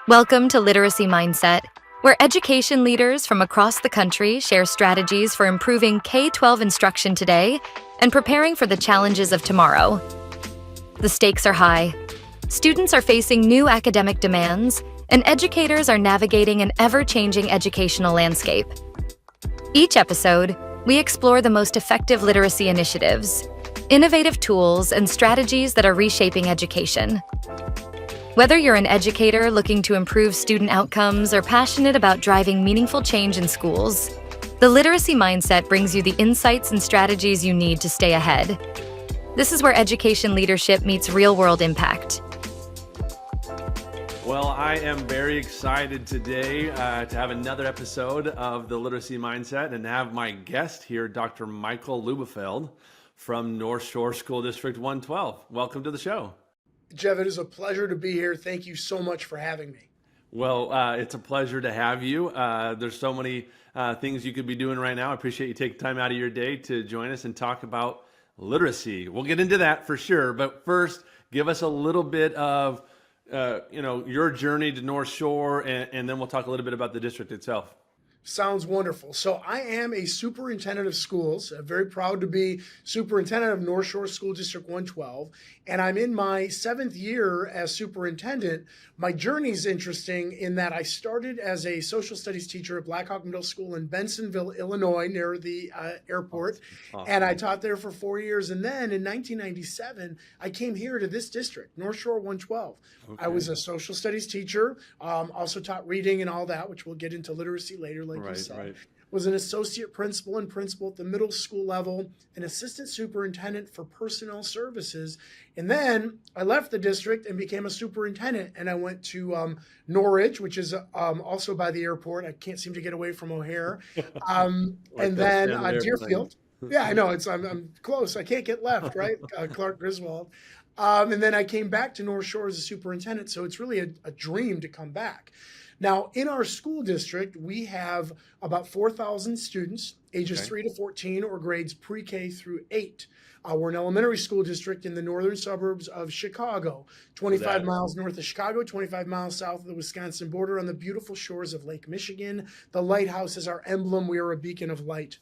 Welcome to Literacy Mindset, where education leaders from across the country share strategies for improving K-12 instruction today and preparing for the challenges of tomorrow. The stakes are high. Students are facing new academic demands, and educators are navigating an ever-changing educational landscape. Each episode, we explore the most effective literacy initiatives, innovative tools, and strategies that are reshaping education. Whether you're an educator looking to improve student outcomes or passionate about driving meaningful change in schools, the Literacy Mindset brings you the insights and strategies you need to stay ahead. This is where education leadership meets real-world impact. Well, I am very excited today to have another episode of the Literacy Mindset and have my guest here, Dr. Michael Lubelfeld from North Shore School District 112. Welcome to the show. Jeff, it is a pleasure to be here. Thank you so much for having me. Well, it's a pleasure to have you. There's so many things you could be doing right now. I appreciate you taking time out of your day to join us and talk about literacy. We'll get into that for sure. But first, give us a little bit of your journey to North Shore, and then we'll talk a little bit about the district itself. Sounds wonderful. So I am a superintendent of schools. I'm very proud to be superintendent of North Shore School District 112. And I'm in my 7th year as superintendent. My journey is interesting in that I started as a social studies teacher at Black Hawk Middle School in Bensenville, Illinois, near the airport. Awesome. And I taught there for 4 years. And then in 1997, I came here to this district, North Shore 112. Okay. I was a social studies teacher, also taught reading and all that, which we'll get into literacy later, like you said. Right. Was an associate principal and principal at the middle school level, an assistant superintendent for personnel services. And then I left the district and became a superintendent. And I went to Norwich, which is also by the airport. I can't seem to get away from O'Hare. And then Deerfield. Yeah, I know. I'm close. I can't get left, right? Clark Griswold. And then I came back to North Shore as a superintendent. So it's really a dream to come back. Now, in our school district, we have about 4,000 students, ages 3 to 14, or grades pre-K through 8. We're an elementary school district in the northern suburbs of Chicago, 25 miles north of Chicago, 25 miles south of the Wisconsin border on the beautiful shores of Lake Michigan. The lighthouse is our emblem. We are a beacon of light.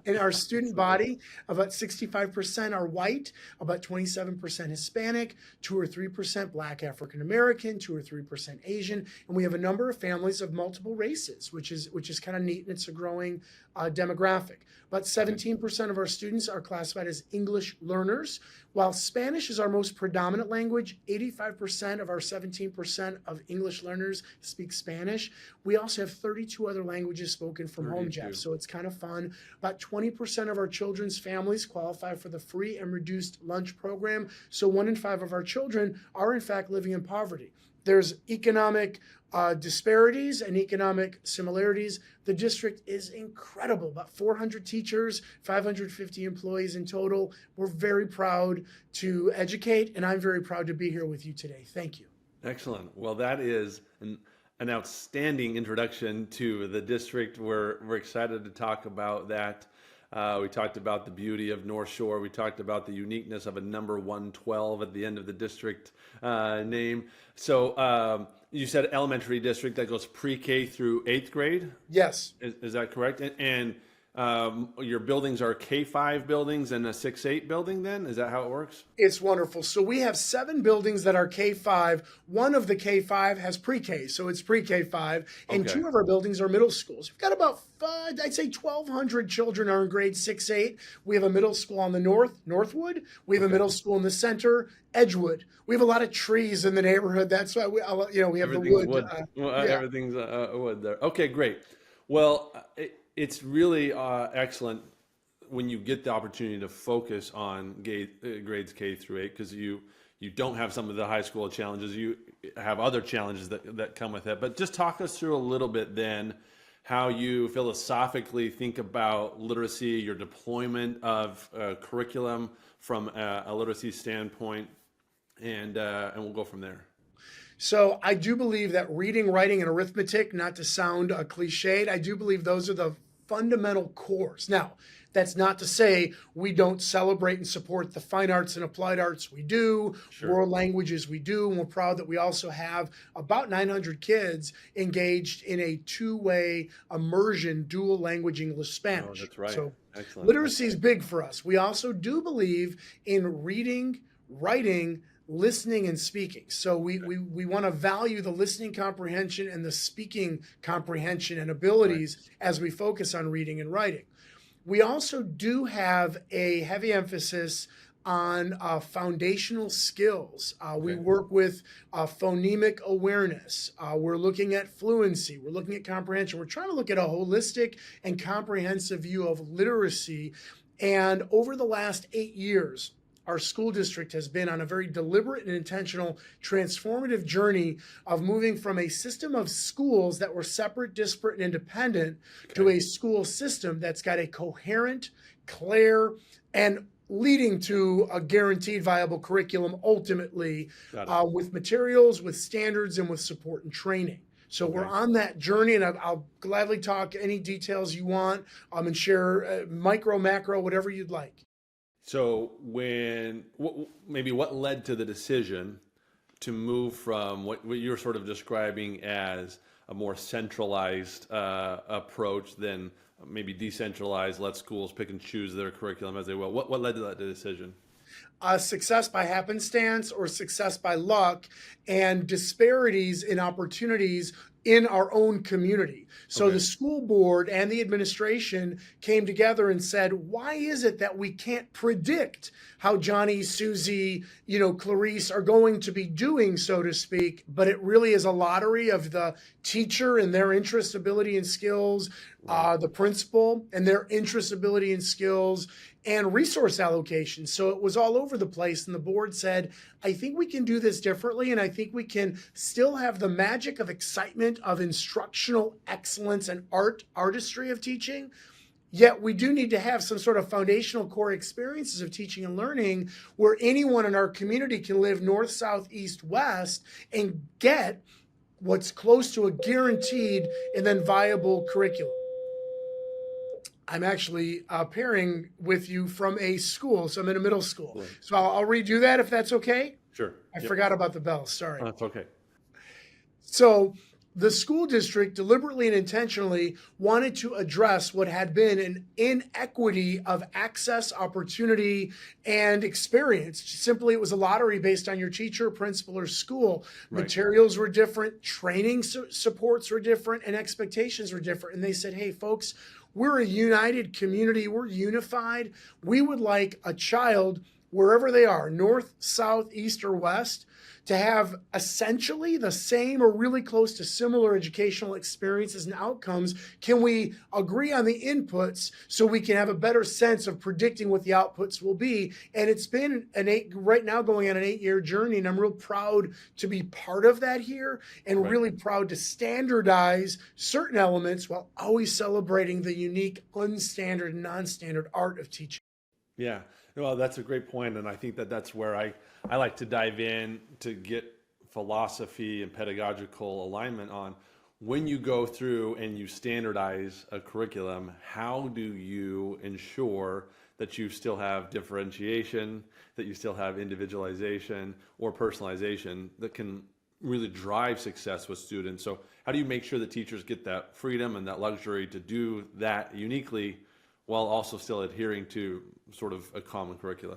In our student body, about 65% are white, about 27% Hispanic, 2 or 3% Black African American, 2 or 3% Asian, and we have a number of families of multiple races, which is kind of neat, and it's a growing demographic. About 17% of our students are classified as English learners. While Spanish is our most predominant language, 85% of our 17% of English learners speak Spanish. We also have 32 other languages spoken from home, Jeff, so it's kind of fun. About 20% of our children's families qualify for the free and reduced lunch program, so 1 in 5 of our children are in fact living in poverty. There's economic disparities and economic similarities. The district is incredible. About 400 teachers, 550 employees in total. We're very proud to educate, and I'm very proud to be here with you today. Thank you. Excellent. Well, that is an outstanding introduction to the district. We're excited to talk about that. We talked about the beauty of North Shore. We talked about the uniqueness of a number 112 at the end of the district name. So you said elementary district that goes pre-K through 8th grade? Yes. Is that correct? And your buildings are K-5 buildings and a 6-8 building then? Is that how it works? It's wonderful. So we have 7 buildings that are K-5. One of the K-5 has pre-K, so it's pre-K-5. And 2 of our buildings are middle schools. We've got about, I'd say 1,200 children are in grade 6-8. We have a middle school on the Northwood. We have a middle school in the center, Edgewood. We have a lot of trees in the neighborhood. That's why we have the wood. Everything's wood there. Okay, great. Well, it's really excellent when you get the opportunity to focus on grades K through 8, because you don't have some of the high school challenges. You have other challenges that come with it. But just talk us through a little bit then how you philosophically think about literacy, your deployment of curriculum from a literacy standpoint, and we'll go from there. So I do believe that reading, writing, and arithmetic, not to sound cliched, I do believe those are the fundamental cores. Now, That's not to say we don't celebrate and support the fine arts and applied arts. We do, Sure. world languages we do, and we're proud that we also have about 900 kids engaged in a two-way immersion dual language English Spanish. Oh, that's right. So Excellent. literacy is big for us. We also do believe in reading, writing, listening, and speaking. So we want to value the listening comprehension and the speaking comprehension and abilities as we focus on reading and writing. We also do have a heavy emphasis on foundational skills. We work with phonemic awareness. We're looking at fluency. We're looking at comprehension. We're trying to look at a holistic and comprehensive view of literacy. And over the last 8 years, our school district has been on a very deliberate and intentional transformative journey of moving from a system of schools that were separate, disparate, and independent to a school system that's got a coherent, clear, and leading to a guaranteed viable curriculum ultimately, with materials, with standards, and with support and training. So we're on that journey, and I'll gladly talk any details you want and share micro, macro, whatever you'd like. So what led to the decision to move from what you're sort of describing as a more centralized approach than maybe decentralized, let schools pick and choose their curriculum as they will? What led to that decision? Success by happenstance or success by luck, and disparities in opportunities in our own community. So the school board and the administration came together and said, why is it that we can't predict how Johnny, Susie, Clarice are going to be doing, so to speak, but it really is a lottery of the teacher and their interest, ability, and skills, the principal and their interest, ability, and skills, and resource allocation. So it was all over the place. And the board said, I think we can do this differently. And I think we can still have the magic of excitement of instructional excellence and artistry of teaching. Yet we do need to have some sort of foundational core experiences of teaching and learning where anyone in our community can live north, south, east, west and get what's close to a guaranteed and then viable curriculum. I'm actually pairing with you from a school, so I'm in a middle school. Right. So I'll redo that if that's okay. Sure. I forgot about the bell, sorry. Oh, that's okay. So the school district deliberately and intentionally wanted to address what had been an inequity of access, opportunity, and experience. Simply, it was a lottery based on your teacher, principal, or school. Right. Materials were different, training supports were different, and expectations were different. And they said, hey, folks, we're a united community. We're unified. We would like a child, wherever they are, north, south, east, or west, to have essentially the same or really close to similar educational experiences and outcomes. Can we agree on the inputs so we can have a better sense of predicting what the outputs will be? And it's been right now going on an 8-year journey, and I'm real proud to be part of that here, and really proud to standardize certain elements while always celebrating the unique, unstandard, non-standard art of teaching. Yeah, well, that's a great point, and I think that's where I like to dive in to get philosophy and pedagogical alignment on when you go through and you standardize a curriculum, how do you ensure that you still have differentiation, that you still have individualization or personalization that can really drive success with students? So how do you make sure that teachers get that freedom and that luxury to do that uniquely while also still adhering to sort of a common curricula?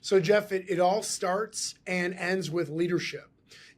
So Jeff, it all starts and ends with leadership.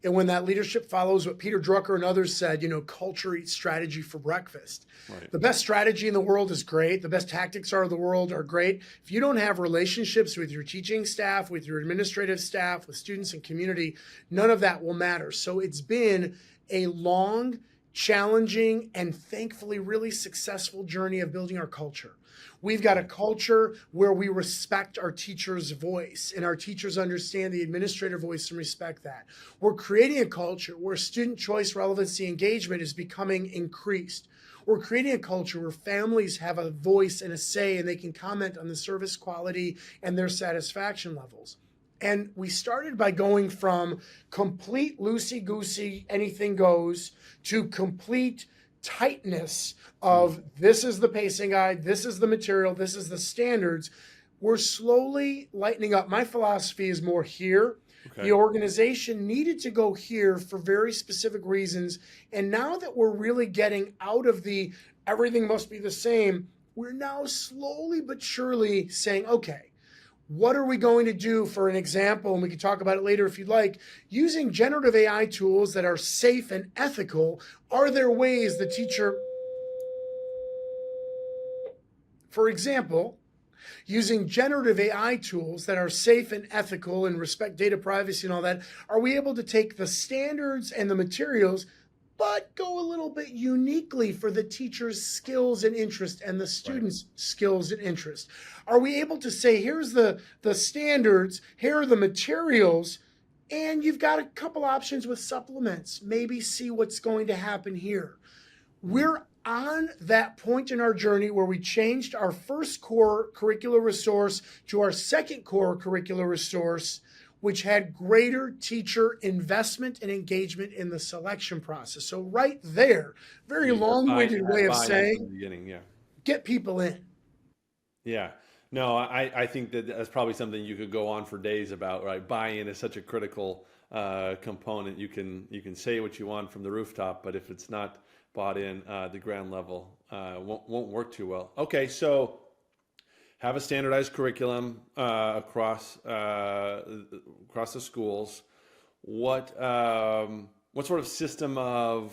And when that leadership follows what Peter Drucker and others said, culture eats strategy for breakfast. Right. The best strategy in the world is great. The best tactics are the world are great. If you don't have relationships with your teaching staff, with your administrative staff, with students and community, none of that will matter. So it's been a long, challenging, and thankfully really successful journey of building our culture. We've got a culture where we respect our teacher's voice, and our teachers understand the administrator voice and respect that. We're creating a culture where student choice, relevancy, engagement is becoming increased. We're creating a culture where families have a voice and a say, and they can comment on the service quality and their satisfaction levels. And we started by going from complete loosey-goosey, anything goes, to complete tightness of this is the pacing guide, this is the material, this is the standards, we're slowly lightening up. My philosophy is more here. Okay. The organization needed to go here for very specific reasons. And now that we're really getting out of the everything must be the same, we're now slowly but surely saying, okay, what are we going to do? For an example, and we can talk about it later if you'd like, using generative AI tools that are safe and ethical, are there ways the teacher, for example, using generative AI tools that are safe and ethical and respect data privacy and all that, are we able to take the standards and the materials but go a little bit uniquely for the teacher's skills and interest and the students' skills and interest? Are we able to say, here's the standards, here are the materials, and you've got a couple options with supplements. Maybe see what's going to happen here. We're on that point in our journey where we changed our first core curricular resource to our second core curricular resource, which had greater teacher investment and engagement in the selection process. So right there, very long-winded way of saying, get people in. Yeah. No, I think that that's probably something you could go on for days about, right? Buy-in is such a critical component. You can say what you want from the rooftop, but if it's not bought in the ground level, won't work too well. Okay, so have a standardized curriculum across the schools. What sort of system of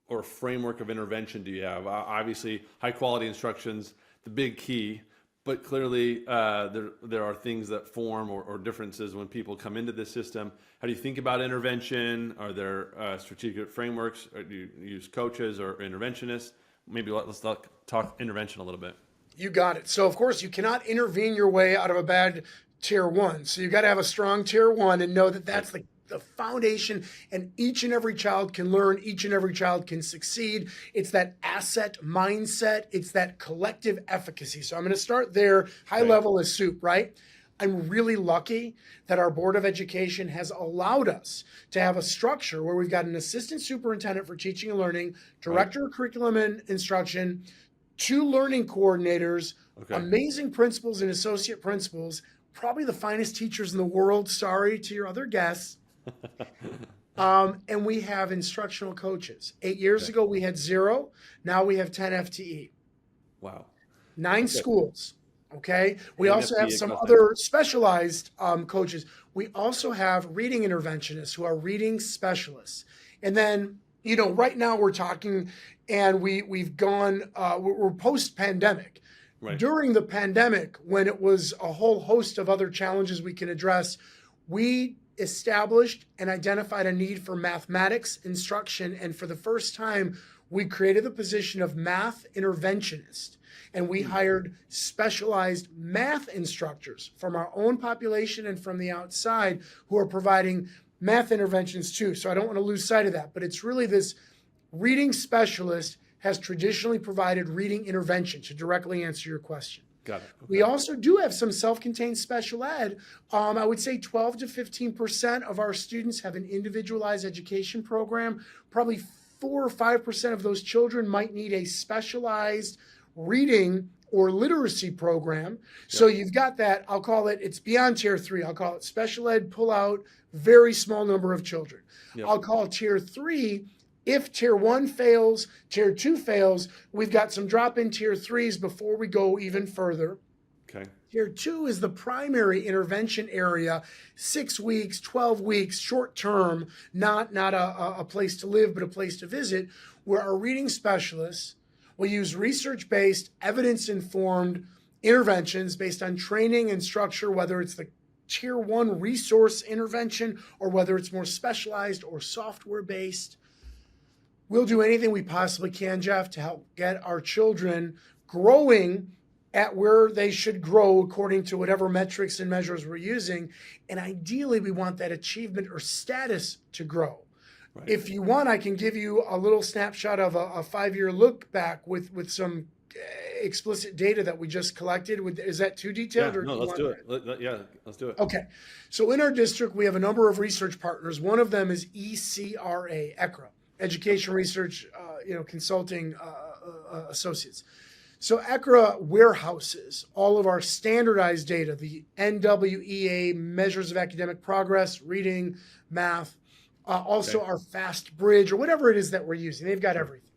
or framework of intervention do you have? Obviously, high quality instruction's the big key, but clearly there are things that form or differences when people come into the system. How do you think about intervention? Are there strategic frameworks? Or do you use coaches or interventionists? Maybe let's talk intervention a little bit. You got it. So, of course, you cannot intervene your way out of a bad tier one. So you got to have a strong tier one and know that that's the foundation, and each and every child can learn, each and every child can succeed. It's that asset mindset. It's that collective efficacy. So I'm going to start there. High level is soup, right? I'm really lucky that our Board of Education has allowed us to have a structure where we've got an assistant superintendent for teaching and learning, director of curriculum and instruction, 2 learning coordinators, amazing principals and associate principals, probably the finest teachers in the world. Sorry to your other guests. And we have instructional coaches. 8 years ago, we had 0. Now we have 10 FTE. Wow. 9 schools. Okay. We also have some other specialized coaches. We also have reading interventionists who are reading specialists. And then, right now we're talking and we've gone, we're post-pandemic. Right. During the pandemic, when it was a whole host of other challenges we can address, we established and identified a need for mathematics instruction. And for the first time, we created the position of math interventionist. And we hired specialized math instructors from our own population and from the outside who are providing math interventions too. So I don't want to lose sight of that. But it's really this reading specialist has traditionally provided reading intervention, to directly answer your question. Got it. Okay. We also do have some self-contained special ed. I would say 12 to 15% of our students have an individualized education program. Probably 4 or 5% of those children might need a specialized reading or literacy program. So you've got that, I'll call it, it's beyond tier 3. I'll call it special ed, pull out, very small number of children. I'll call tier 3, if tier 1 fails, tier 2 fails, we've got some drop-in tier 3s before we go even further. Okay. Tier 2 is the primary intervention area, 6 weeks, 12 weeks, short term, not a place to live, but a place to visit, where our reading specialists will use research-based, evidence-informed interventions based on training and structure, whether it's the tier 1 resource intervention or whether it's more specialized or software-based. We'll do anything we possibly can, Jeff, to help get our children growing at where they should grow according to whatever metrics and measures we're using. And ideally, we want that achievement or status to grow. Right. If you want, I can give you a little snapshot of a 5-year look back with some explicit data that we just collected. Is that too detailed? Yeah, no, let's do it. Let's do it. Okay. So in our district, we have a number of research partners. One of them is ECRA, education research, consulting associates. So ECRA warehouses all of our standardized data, the NWEA measures of academic progress, reading, math, also our FAST bridge or whatever it is that we're using. They've got everything.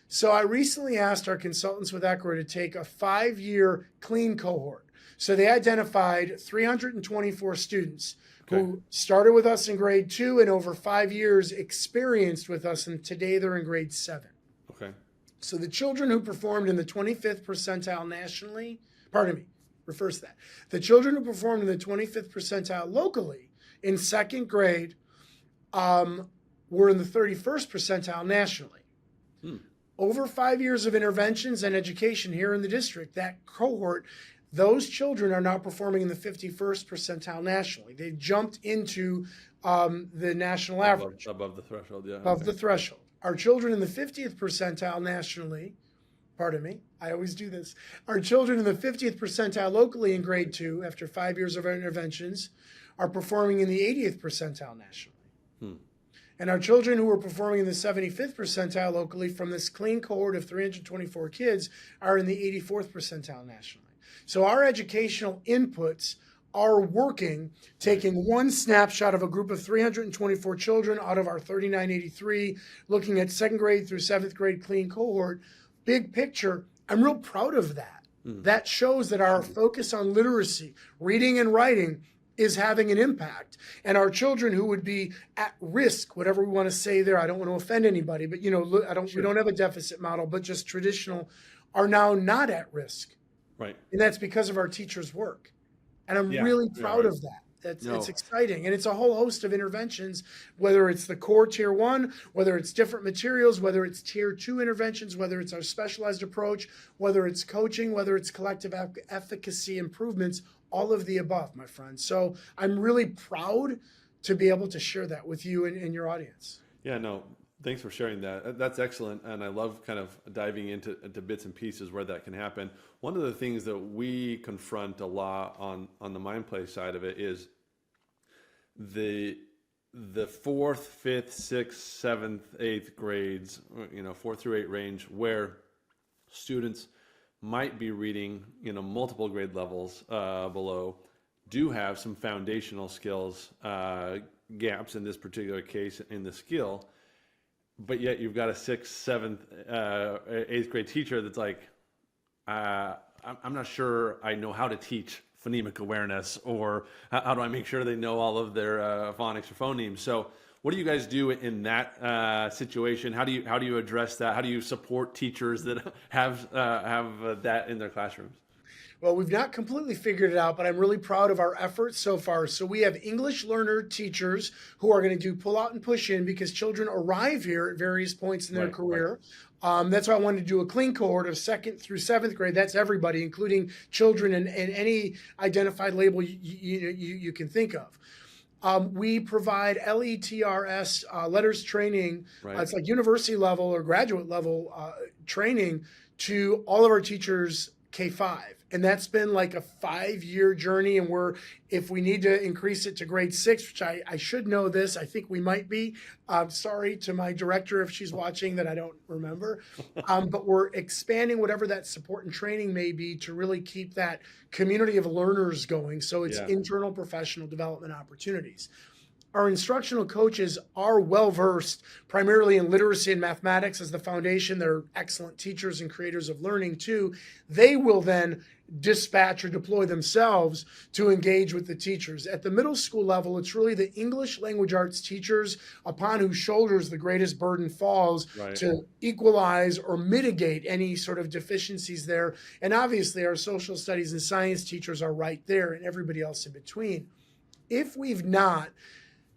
So I recently asked our consultants with ECRA to take a 5-year clean cohort. So they identified 324 students who started with us in grade 2 and over 5 years experienced with us, and today they're in grade 7. Okay. So the children who performed in the 25th percentile nationally, reverse that. The children who performed in the 25th percentile locally in second grade were in the 31st percentile nationally. Over 5 years of interventions and education here in the district, that cohort, those children are now performing in the 51st percentile nationally. They jumped into the national average. Above the threshold, yeah. Above the threshold. Our children in the 50th percentile nationally, I always do this. Our children in the 50th percentile locally in grade 2, after 5 years of interventions, are performing in the 80th percentile nationally. And our children who are performing in the 75th percentile locally from this clean cohort of 324 kids are in the 84th percentile nationally. So our educational inputs are working, taking one snapshot of a group of 324 children out of our 3983, looking at second grade through 7th grade clean cohort. Big picture, I'm real proud of that. That shows that our focus on literacy, reading and writing, is having an impact. And our children who would be at risk, whatever we want to say there, I don't want to offend anybody, but we don't have a deficit model, but just traditional, are now not at risk. Right. And that's because of our teachers' work. And I'm really proud of that. It's exciting. And it's a whole host of interventions, whether it's the core tier 1, whether it's different materials, whether it's tier 2 interventions, whether it's our specialized approach, whether it's coaching, whether it's collective efficacy improvements, all of the above, my friend. So I'm really proud to be able to share that with you and your audience. Yeah, no, thanks for sharing that. That's excellent. And I love kind of diving into bits and pieces where that can happen. One of the things that we confront a lot on the Mindplay side of it is the 4th, 5th, 6th, 7th, 8th grades, 4 through 8 range, where students might be reading, multiple grade levels below, do have some foundational skills gaps in this particular case in the skill, but yet you've got a 6th, 7th, 8th grade teacher that's like, I'm not sure I know how to teach phonemic awareness, or how do I make sure they know all of their phonics or phonemes? So what do you guys do in that situation? How do you address that? How do you support teachers that have that in their classrooms? Well, we've not completely figured it out, but I'm really proud of our efforts so far. So we have English learner teachers who are going to do pull out and push in because children arrive here at various points in their career. Right. That's why I wanted to do a clean cohort of 2nd through 7th grade. That's everybody, including children and any identified label you can think of. We provide LETRS letters training. Right. It's like university level or graduate level training to all of our teachers K-5. And that's been like a 5-year journey. And if we need to increase it to grade 6, which I should know this, I think we might be. Sorry to my director if she's watching that I don't remember. But we're expanding whatever that support and training may be to really keep that community of learners going. So it's internal professional development opportunities. Our instructional coaches are well-versed primarily in literacy and mathematics as the foundation. They're excellent teachers and creators of learning too. They will then dispatch or deploy themselves to engage with the teachers. At the middle school level, it's really the English language arts teachers upon whose shoulders the greatest burden falls to equalize or mitigate any sort of deficiencies there. And obviously our social studies and science teachers are right there and everybody else in between. If we've not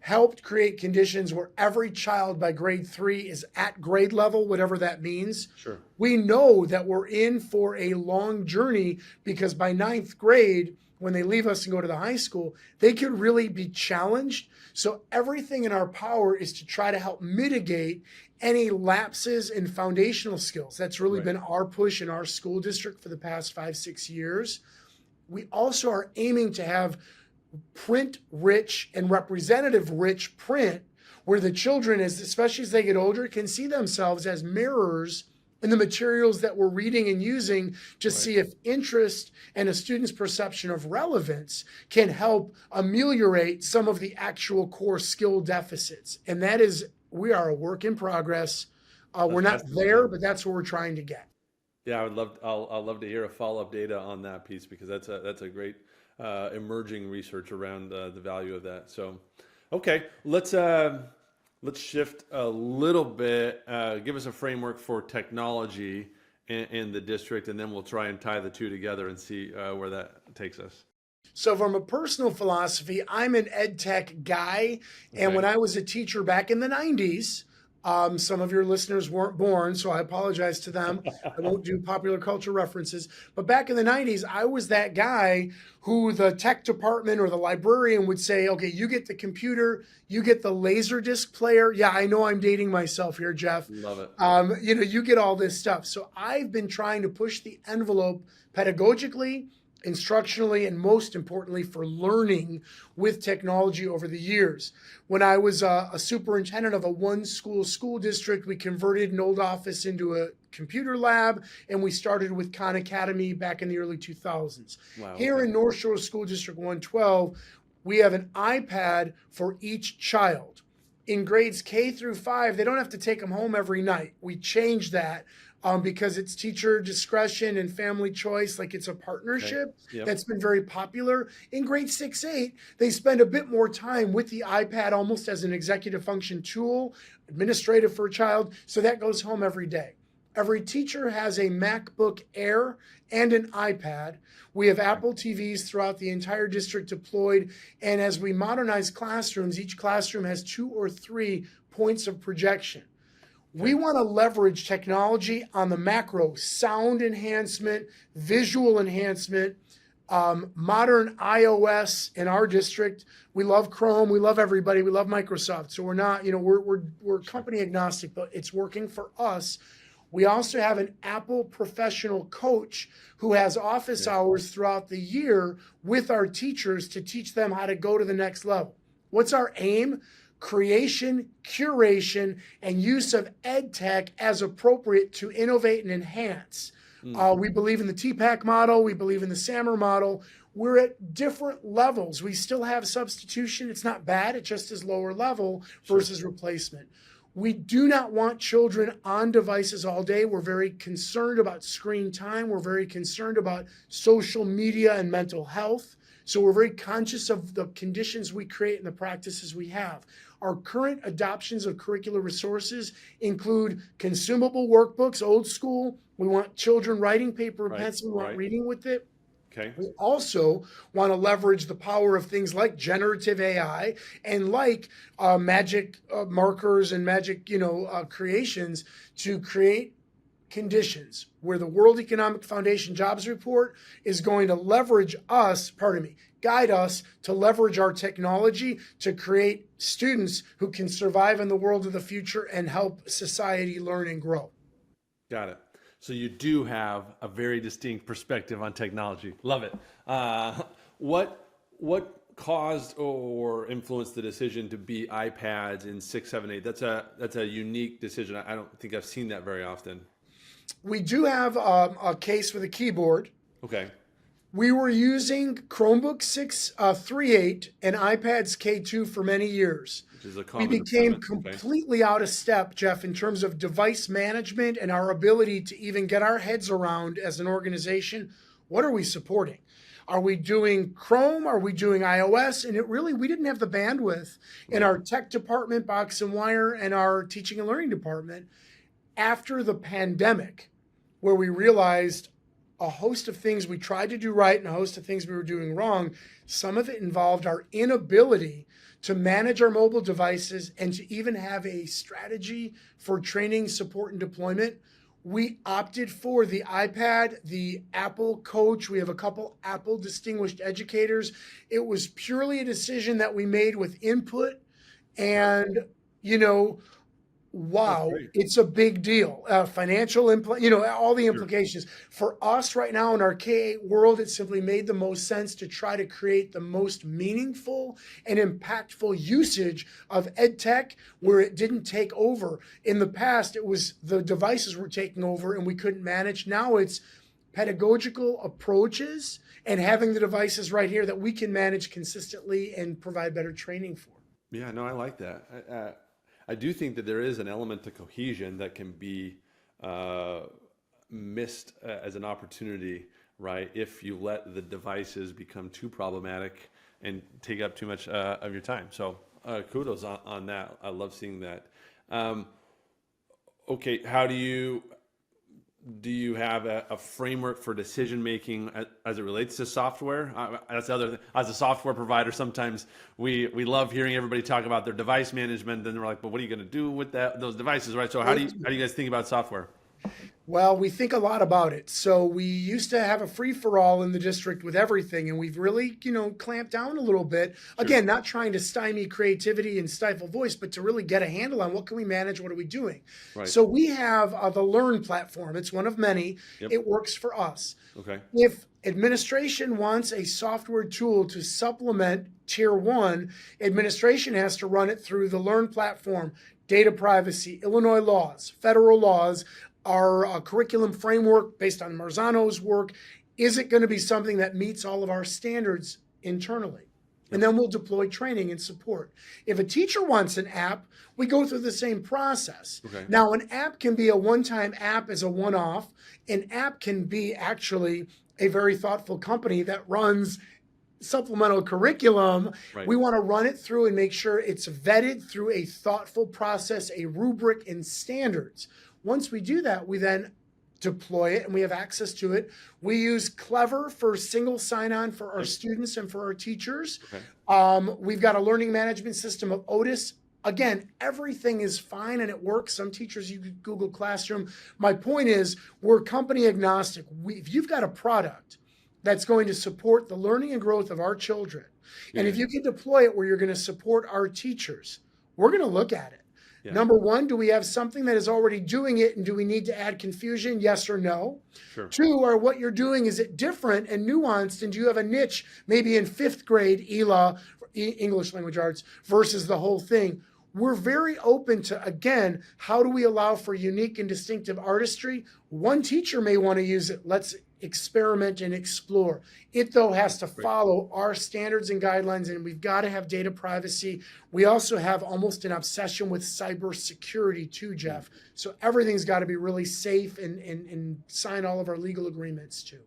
helped create conditions where every child by grade 3 is at grade level, whatever that means. Sure. We know that we're in for a long journey because by 9th grade, when they leave us and go to the high school, they could really be challenged. So everything in our power is to try to help mitigate any lapses in foundational skills. That's really been our push in our school district for the past 5-6 years. We also are aiming to have print rich and representative rich print where the children, especially as they get older, can see themselves as mirrors in the materials that we're reading and using to see if interest and a student's perception of relevance can help ameliorate some of the actual core skill deficits. And that is, we are a work in progress. We're not there, but that's what we're trying to get. Yeah, I'll love to hear a follow-up data on that piece, because that's a great emerging research around the value of that. So, okay, let's shift a little bit. Give us a framework for technology in the district, and then we'll try and tie the two together and see where that takes us. So from a personal philosophy, I'm an EdTech guy. And when I was a teacher back in the 90s, some of your listeners weren't born, so I apologize to them. I won't do popular culture references. But back in the 90s, I was that guy who the tech department or the librarian would say, okay, you get the computer, you get the Laserdisc player. Yeah, I know I'm dating myself here, Jeff. Love it. You get all this stuff. So I've been trying to push the envelope pedagogically, instructionally, and most importantly for learning with technology over the years. When I was a superintendent of a school district, we converted an old office into a computer lab, and we started with Khan Academy back in the early 2000s. Wow, Here in North Shore School District 112, we have an iPad for each child. In grades K through 5, they don't have to take them home every night. We changed that because it's teacher discretion and family choice, like it's a partnership that's been very popular. In grade 6-8, they spend a bit more time with the iPad almost as an executive function tool, administrative for a child, so that goes home every day. Every teacher has a MacBook Air and an iPad. We have Apple TVs throughout the entire district deployed, and as we modernize classrooms, each classroom has 2 or 3 points of projection. We want to leverage technology on the macro: sound enhancement, visual enhancement, modern iOS in our district. We love Chrome. We love everybody. We love Microsoft. So we're not, we're company agnostic, but it's working for us. We also have an Apple professional coach who has office hours throughout the year with our teachers to teach them how to go to the next level. What's our aim? Creation, curation, and use of EdTech as appropriate to innovate and enhance. We believe in the TPAC model. We believe in the SAMR model. We're at different levels. We still have substitution. It's not bad. It just is lower level versus replacement. We do not want children on devices all day. We're very concerned about screen time. We're very concerned about social media and mental health. So we're very conscious of the conditions we create and the practices we have. Our current adoptions of curricular resources include consumable workbooks, old school. We want children writing paper and pencil. We want reading with it. Okay. We also want to leverage the power of things like generative AI and like magic markers and magic, creations to create conditions where the World Economic Foundation Jobs Report is going to guide us to leverage our technology to create students who can survive in the world of the future and help society learn and grow. Got it. So you do have a very distinct perspective on technology. Love it. What caused or influenced the decision to be iPads in 6, 7, 8? That's a unique decision. I don't think I've seen that very often. We do have a case with a keyboard. Okay. We were using Chromebook 6.3.8 and iPads K2 for many years. Which is a common We became deployment. completely out of step, Jeff, in terms of device management and our ability to even get our heads around as an organization. What are we supporting? Are we doing Chrome? Are we doing iOS? And we didn't have the bandwidth in our tech department, Box and Wire, and our teaching and learning department after the pandemic, where we realized a host of things we tried to do right and a host of things we were doing wrong. Some of it involved our inability to manage our mobile devices and to even have a strategy for training, support, and deployment. We opted for the iPad, the Apple Coach. We have a couple Apple distinguished educators. It was purely a decision that we made with input and, That's wow, great. it's a big deal. Financial, all the Sure. implications. For us right now in our K-8 world, it simply made the most sense to try to create the most meaningful and impactful usage of EdTech where it didn't take over. In the past, it was the devices were taking over and we couldn't manage. Now it's pedagogical approaches and having the devices right here that we can manage consistently and provide better training for. Yeah, no, I like that. I do think that there is an element to cohesion that can be uh, missed as an opportunity, right? If you let the devices become too problematic and take up too much of your time. So kudos on that. I love seeing that. Um, okay, how do you have a framework for decision making as it relates to software? That's the other thing. As a software provider, sometimes we love hearing everybody talk about their device management. Then we're like, but what are you going to do with those devices, right? So how do you guys think about software? Well, we think a lot about it. So we used to have a free for all in the district with everything, and we've really, clamped down a little bit. Sure. Again, not trying to stymie creativity and stifle voice, but to really get a handle on what can we manage, what are we doing. Right. So we have the Learn platform. It's one of many. Yep. It works for us. Okay. If administration wants a software tool to supplement Tier 1, administration has to run it through the Learn platform, data privacy, Illinois laws, federal laws, our curriculum framework based on Marzano's work. Is it going to be something that meets all of our standards internally? And then we'll deploy training and support. If a teacher wants an app, we go through the same process. Okay. Now, an app can be a one-time app as a one-off. An app can be actually a very thoughtful company that runs supplemental curriculum. Right. We want to run it through and make sure it's vetted through a thoughtful process, a rubric, and standards. Once we do that, we then deploy it and we have access to it. We use Clever for single sign-on for our students and for our teachers. Okay. We've got a learning management system of Otis. Again, everything is fine and it works. Some teachers use Google Classroom. My point is we're company agnostic. If you've got a product that's going to support the learning and growth of our children, and if you can deploy it where you're going to support our teachers, we're going to look at it. Yeah. Number one, do we have something that is already doing it and do we need to add confusion? Yes or no? Sure. Two, are what you're doing, is it different and nuanced? And do you have a niche, maybe in fifth grade ELA, English Language Arts, versus the whole thing? We're very open to, again, how do we allow for unique and distinctive artistry? One teacher may want to use it. Let's experiment and explore. It, though, has to follow our standards and guidelines, and we've got to have data privacy. We also have almost an obsession with cybersecurity too, Jeff. So everything's got to be really safe and sign all of our legal agreements too.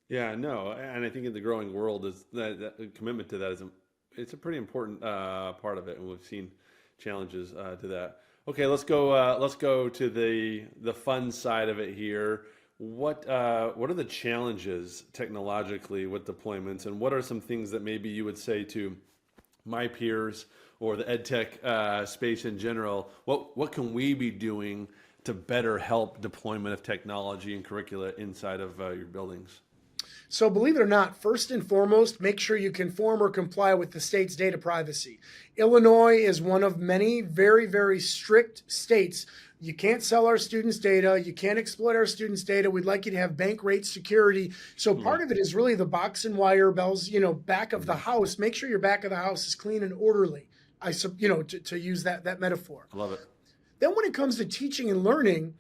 Yeah, no, and I think in the growing world is that commitment to that it's a pretty important part of it, and we've seen challenges to that. Okay, let's go to the fun side of it here. What are the challenges technologically with deployments, and what are some things that maybe you would say to my peers or the EdTech space in general? What can we be doing to better help deployment of technology and curricula inside of your buildings? So believe it or not, first and foremost, make sure you conform or comply with the state's data privacy. Illinois is one of many very, very strict states. You can't sell our students' data. You can't exploit our students' data. We'd like you to have bank rate security. So part of it is really the box and wire bells, back of the house. Make sure your back of the house is clean and orderly. To use that metaphor. I love it. Then when it comes to teaching and learning,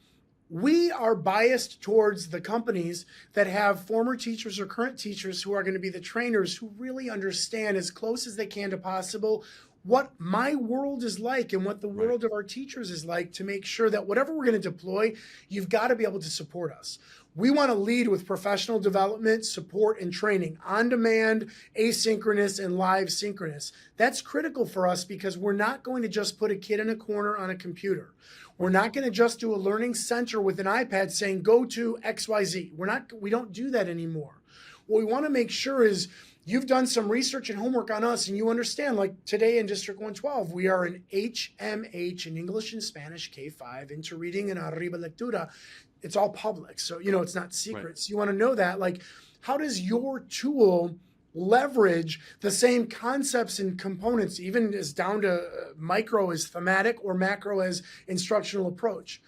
we are biased towards the companies that have former teachers or current teachers who are going to be the trainers who really understand as close as they can to possible what my world is like and what the world of our teachers is like, to make sure that whatever we're going to deploy, you've got to be able to support us. We want to lead with professional development, support, and training, on demand, asynchronous, and live synchronous. That's critical for us because we're not going to just put a kid in a corner on a computer. We're not going to just do a learning center with an iPad saying, go to XYZ. We don't do that anymore. What we want to make sure is you've done some research and homework on us and you understand, like today in District 112, we are an HMH in English and Spanish K5 into reading and arriba lectura. It's all public. So, it's not secret. So you want to know that, like, how does your tool leverage the same concepts and components, even as down to micro as thematic or macro as instructional approach.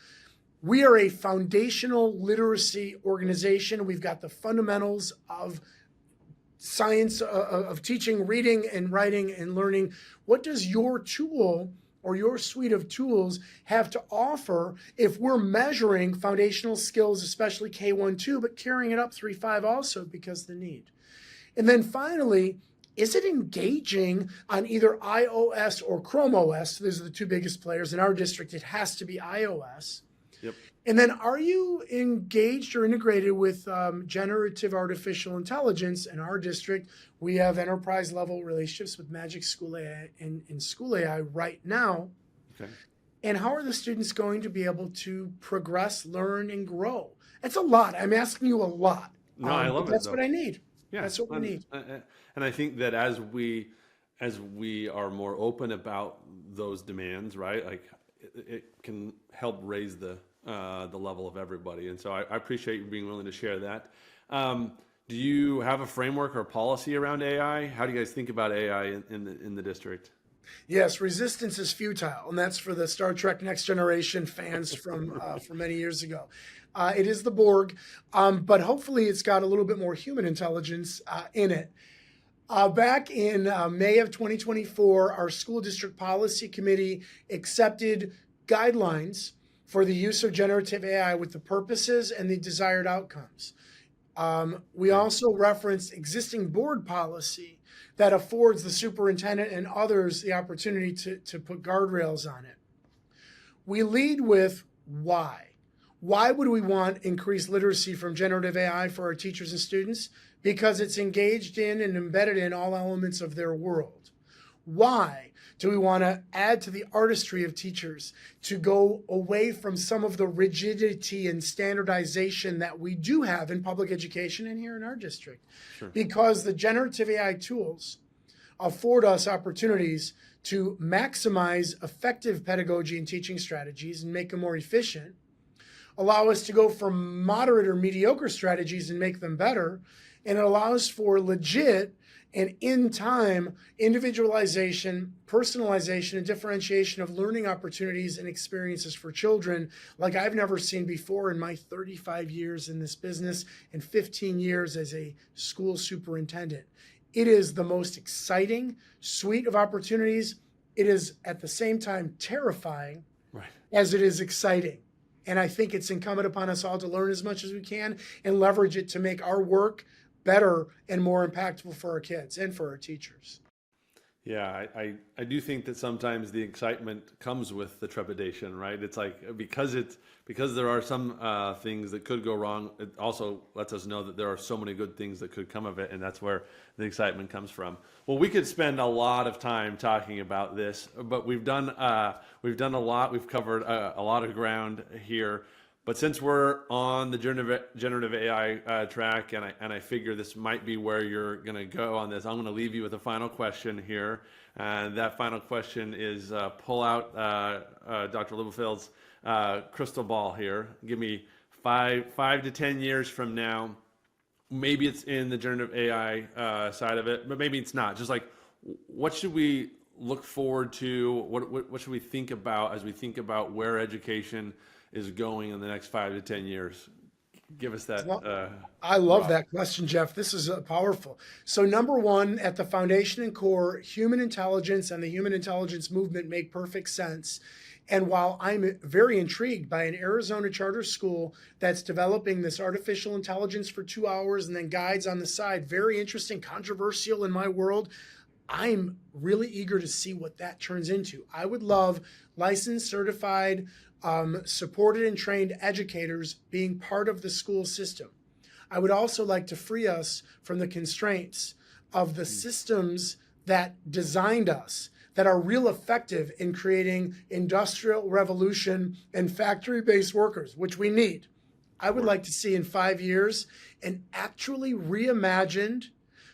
We are a foundational literacy organization. We've got the fundamentals of science of teaching, reading and writing and learning. What does your tool or your suite of tools have to offer if we're measuring foundational skills, especially K1-2, but carrying it up 3-5 also because of the need? And then finally, is it engaging on either iOS or Chrome OS? Those are the two biggest players. In our district, it has to be iOS. Yep. And then are you engaged or integrated with generative artificial intelligence? In our district, we have enterprise level relationships with Magic School AI and School AI right now. Okay. And how are the students going to be able to progress, learn, and grow? It's a lot. I'm asking you a lot. No, I love it. That's though. what I need. Yeah, That's what we need. And I think that as we are more open about those demands, right? Like it can help raise the level of everybody. And so I appreciate you being willing to share that. Do you have a framework or policy around AI? How do you guys think about AI in the district? Yes, resistance is futile, and that's for the Star Trek Next Generation fans from many years ago. It is the Borg, but hopefully it's got a little bit more human intelligence in it. Back in May of 2024, our school district policy committee accepted guidelines for the use of generative AI with the purposes and the desired outcomes. We also referenced existing board policy that affords the superintendent and others the opportunity to put guardrails on it. We lead with why. Why would we want increased literacy from generative AI for our teachers and students? Because it's engaged in and embedded in all elements of their world. Why do we want to add to the artistry of teachers to go away from some of the rigidity and standardization that we do have in public education and here in our district? Sure. Because the generative AI tools afford us opportunities to maximize effective pedagogy and teaching strategies and make them more efficient, allow us to go from moderate or mediocre strategies and make them better, and it allows for legit and in-time individualization, personalization, and differentiation of learning opportunities and experiences for children like I've never seen before in my 35 years in this business and 15 years as a school superintendent. It is the most exciting suite of opportunities. It is at the same time terrifying as it is exciting. And I think it's incumbent upon us all to learn as much as we can and leverage it to make our work better and more impactful for our kids and for our teachers. Yeah, I do think that sometimes the excitement comes with the trepidation, right? It's like because there are some things that could go wrong, it also lets us know that there are so many good things that could come of it, and that's where the excitement comes from. Well, we could spend a lot of time talking about this, but we've done a lot. We've covered a lot of ground here. But since we're on the generative AI track, and I figure this might be where you're going to go on this, I'm going to leave you with a final question here. And that final question is pull out Dr. Lubelfeld's crystal ball here. Give me 5 to 10 years from now. Maybe it's in the generative AI side of it, but maybe it's not. Just like, what should we look forward to? What should we think about as we think about where education is going in the next 5 to 10 years? Give us that. I love that question, Jeff. This is powerful. So number one, at the foundation and core, human intelligence and the human intelligence movement make perfect sense. And while I'm very intrigued by an Arizona charter school that's developing this artificial intelligence for 2 hours and then guides on the side, very interesting, controversial in my world, I'm really eager to see what that turns into. I would love licensed, certified, supported and trained educators being part of the school system. I would also like to free us from the constraints of the systems that designed us, that are real effective in creating industrial revolution and factory-based workers, which we need. I would like to see in 5 years an actually reimagined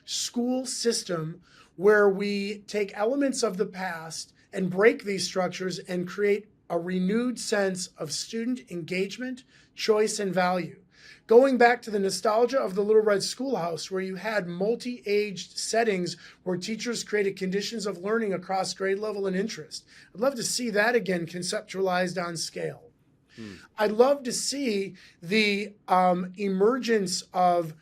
school system where we take elements of the past and break these structures and create a renewed sense of student engagement, choice, and value. Going back to the nostalgia of the Little Red Schoolhouse, where you had multi-aged settings where teachers created conditions of learning across grade level and interest. I'd love to see that again conceptualized on scale. I'd love to see the emergence of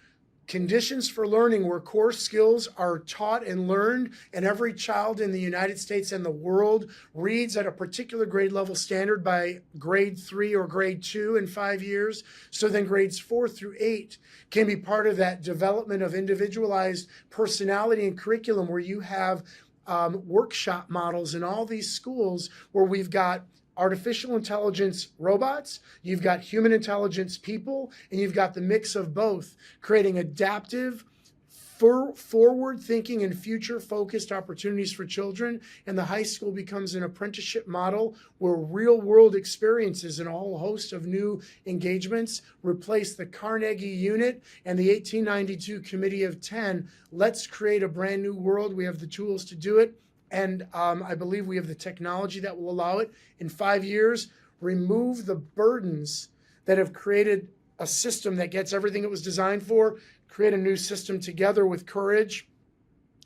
conditions for learning where core skills are taught and learned, and every child in the United States and the world reads at a particular grade level standard by grade 3 or grade 2 in 5 years. So then grades 4 through 8 can be part of that development of individualized personality and curriculum, where you have workshop models in all these schools where we've got artificial intelligence robots, you've got human intelligence people, and you've got the mix of both, creating adaptive, forward-thinking and future-focused opportunities for children. And the high school becomes an apprenticeship model where real-world experiences and a whole host of new engagements replace the Carnegie Unit and the 1892 Committee of 10. Let's create a brand new world. We have the tools to do it. And I believe we have the technology that will allow it. In 5 years, remove the burdens that have created a system that gets everything it was designed for, create a new system together with courage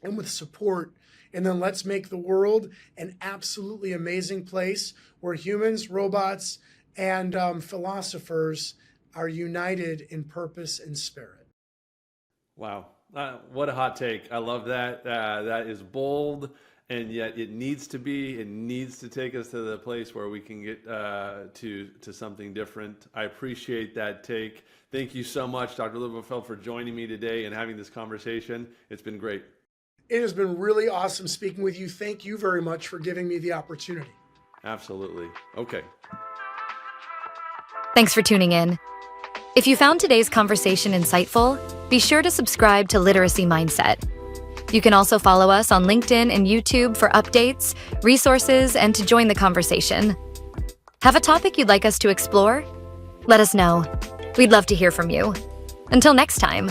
and with support. And then let's make the world an absolutely amazing place where humans, robots, and philosophers are united in purpose and spirit. Wow. What a hot take. I love that. That is bold. And yet it needs to take us to the place where we can get to something different. I appreciate that take. Thank you so much, Dr. Lubelfeld, for joining me today and having this conversation. It's been great. It has been really awesome speaking with you. Thank you very much for giving me the opportunity. Absolutely. Okay. Thanks for tuning in. If you found today's conversation insightful, be sure to subscribe to Literacy Mindset. You can also follow us on LinkedIn and YouTube for updates, resources, and to join the conversation. Have a topic you'd like us to explore? Let us know. We'd love to hear from you. Until next time.